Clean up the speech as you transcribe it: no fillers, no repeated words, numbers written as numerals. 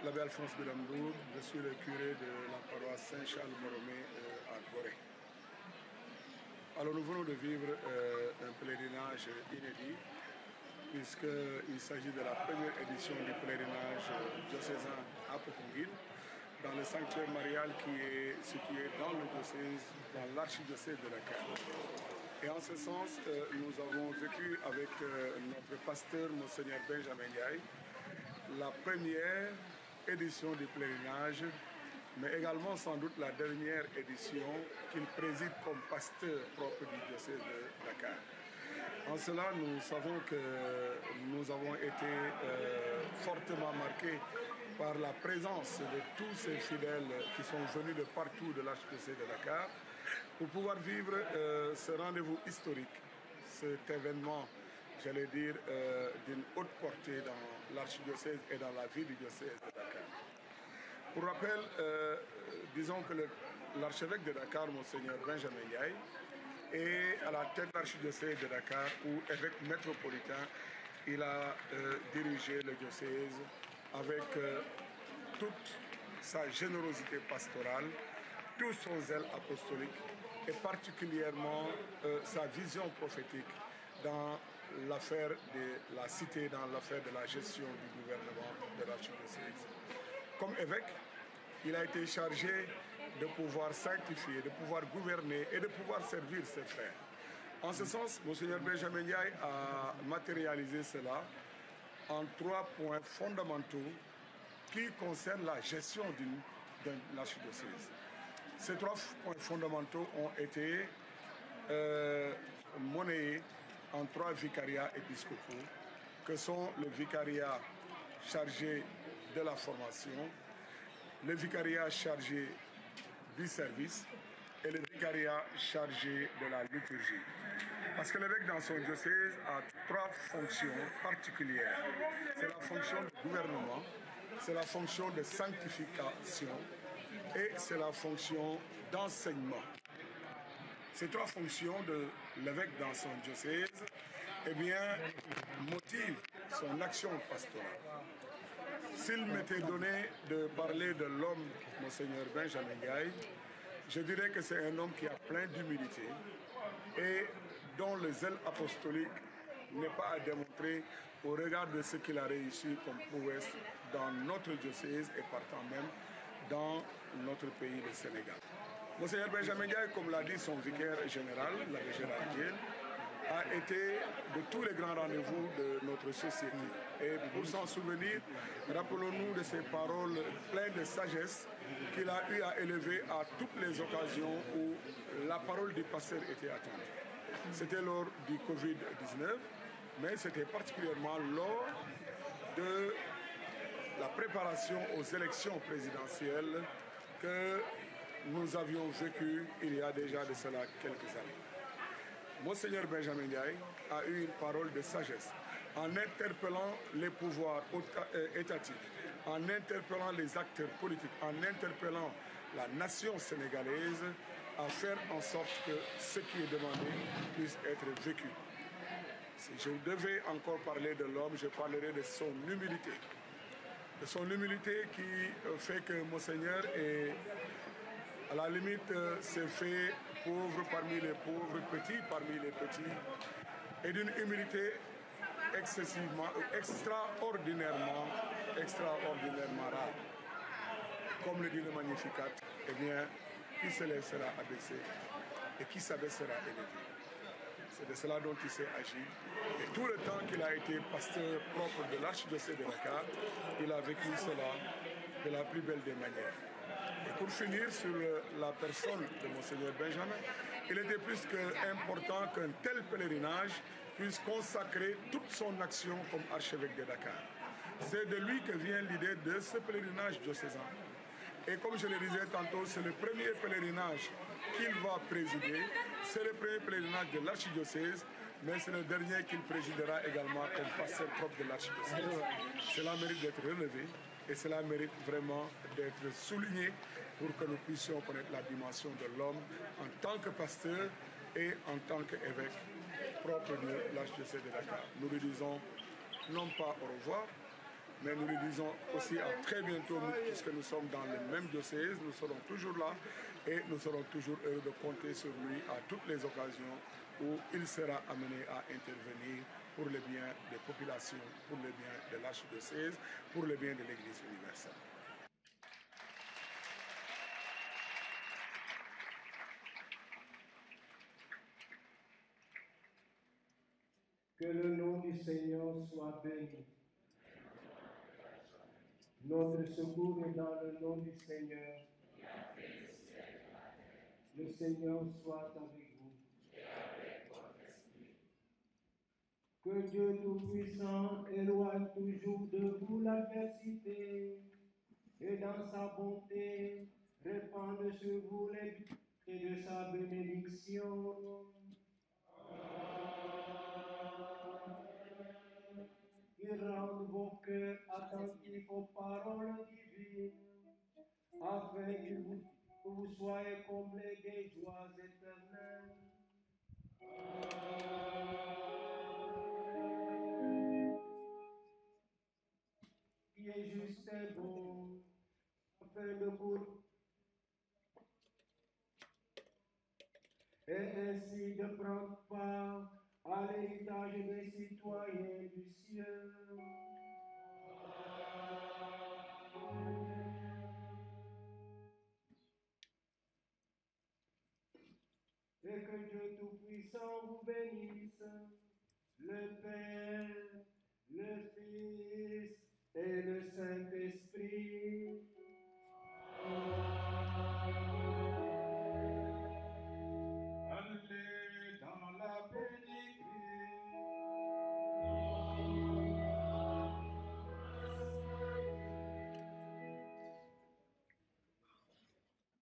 l'abbé Alphonse Belamdour, je suis le curé de la paroisse Saint-Charles-Borromée à Gorée. Alors nous venons de vivre un pèlerinage inédit, puisqu'il s'agit de la première édition du pèlerinage diocésain à Popenguine, dans le sanctuaire marial qui est situé dans le diocèse, dans l'archidiocèse de Dakar. Et en ce sens, nous avons vécu avec notre pasteur, Monseigneur Benjamin Ndiaye, la première édition du pèlerinage, mais également sans doute la dernière édition qu'il préside comme pasteur propre du diocèse de Dakar. En cela, nous savons que nous avons été fortement marqués par la présence de tous ces fidèles qui sont venus de partout de l'archidiocèse de Dakar pour pouvoir vivre ce rendez-vous historique, cet événement, j'allais dire, d'une haute portée dans l'archidiocèse et dans la vie du diocèse de Dakar. Pour rappel, disons que l'archevêque de Dakar, Monseigneur Benjamin Ndiaye, est à la tête de l'archidiocèse de Dakar, ou évêque métropolitain. Il a dirigé le diocèse avec toute sa générosité pastorale, tout son zèle apostolique et particulièrement sa vision prophétique dans l'affaire de la cité, dans l'affaire de la gestion du gouvernement de l'archidiocèse. Comme évêque, il a été chargé de pouvoir sanctifier, de pouvoir gouverner et de pouvoir servir ses frères. En ce sens, Monseigneur Benjamin Ndiaye a matérialisé cela en 3 points fondamentaux qui concernent la gestion de l'archidiocèse. Ces 3 points fondamentaux ont été monnayés en 3 vicariats épiscopaux, que sont le vicariat chargé de la formation, le vicariat chargé du service et le vicariat chargé de la liturgie. Parce que l'évêque dans son diocèse a 3 fonctions particulières. C'est la fonction de gouvernement, c'est la fonction de sanctification et c'est la fonction d'enseignement. Ces 3 fonctions de l'évêque dans son diocèse, eh bien, motivent son action pastorale. S'il m'était donné de parler de l'homme, Monseigneur Benjamin Ndiaye, je dirais que c'est un homme qui a plein d'humilité et dont le zèle apostolique n'est pas à démontrer au regard de ce qu'il a réussi comme prouesse dans notre diocèse et partant même dans notre pays, le Sénégal. Monseigneur Benjamin Ndiaye, comme l'a dit son vicaire général, l'abbé Gérard Diène, a été de tous les grands rendez-vous de notre société. Et pour s'en souvenir, rappelons-nous de ces paroles pleines de sagesse qu'il a eu à élever à toutes les occasions où la parole du pasteur était attendue. C'était lors du Covid-19, mais c'était particulièrement lors de la préparation aux élections présidentielles que nous avions vécu il y a déjà de cela quelques années. Monseigneur Benjamin Ndiaye a eu une parole de sagesse en interpellant les pouvoirs étatiques, en interpellant les acteurs politiques, en interpellant la nation sénégalaise à faire en sorte que ce qui est demandé puisse être vécu. Si je devais encore parler de l'homme, je parlerai de son humilité. De son humilité qui fait que Monseigneur est, à la limite, s'est fait pauvre parmi les pauvres, petit parmi les petits, et d'une humilité excessivement, extraordinairement rare. Comme le dit le Magnificat, eh bien, qui se laissera abaisser et qui s'abaissera élevé. C'est de cela dont il s'est agi. Et tout le temps qu'il a été pasteur propre de l'archidiocèse de Dakar, il a vécu cela de la plus belle des manières. Et pour finir sur la personne de Monseigneur Benjamin, il était plus qu'important qu'un tel pèlerinage puisse consacrer toute son action comme archevêque de Dakar. C'est de lui que vient l'idée de ce pèlerinage diocésain. Et comme je le disais tantôt, c'est le premier pèlerinage qu'il va présider, c'est le premier pèlerinage de l'archidiocèse, mais c'est le dernier qu'il présidera également comme pasteur propre de l'archidiocèse. Cela mérite d'être relevé et cela mérite vraiment d'être souligné pour que nous puissions connaître la dimension de l'homme en tant que pasteur et en tant qu'évêque propre de l'archidiocèse de Dakar. Nous lui disons non pas au revoir, Mais nous lui disons aussi à très bientôt, puisque nous sommes dans le même diocèse, nous serons toujours là et nous serons toujours heureux de compter sur lui à toutes les occasions où il sera amené à intervenir pour le bien des populations, pour le bien de l'archidiocèse, pour le bien de l'Église universelle. Que le nom du Seigneur soit béni. Notre secours est dans le nom du Seigneur. Le Seigneur soit avec vous. Que Dieu Tout-Puissant éloigne toujours de vous l'adversité et dans sa bonté répande sur vous les bienfaits de sa bénédiction. Il rende vos cœurs attentifs aux paroles divines, afin que vous soyez comblés des joies éternelles. Qui est juste et bon, afin de vous et ainsi de prendre part à l'héritage des citoyens du ciel. Et que Dieu Tout-Puissant vous bénisse, le Père,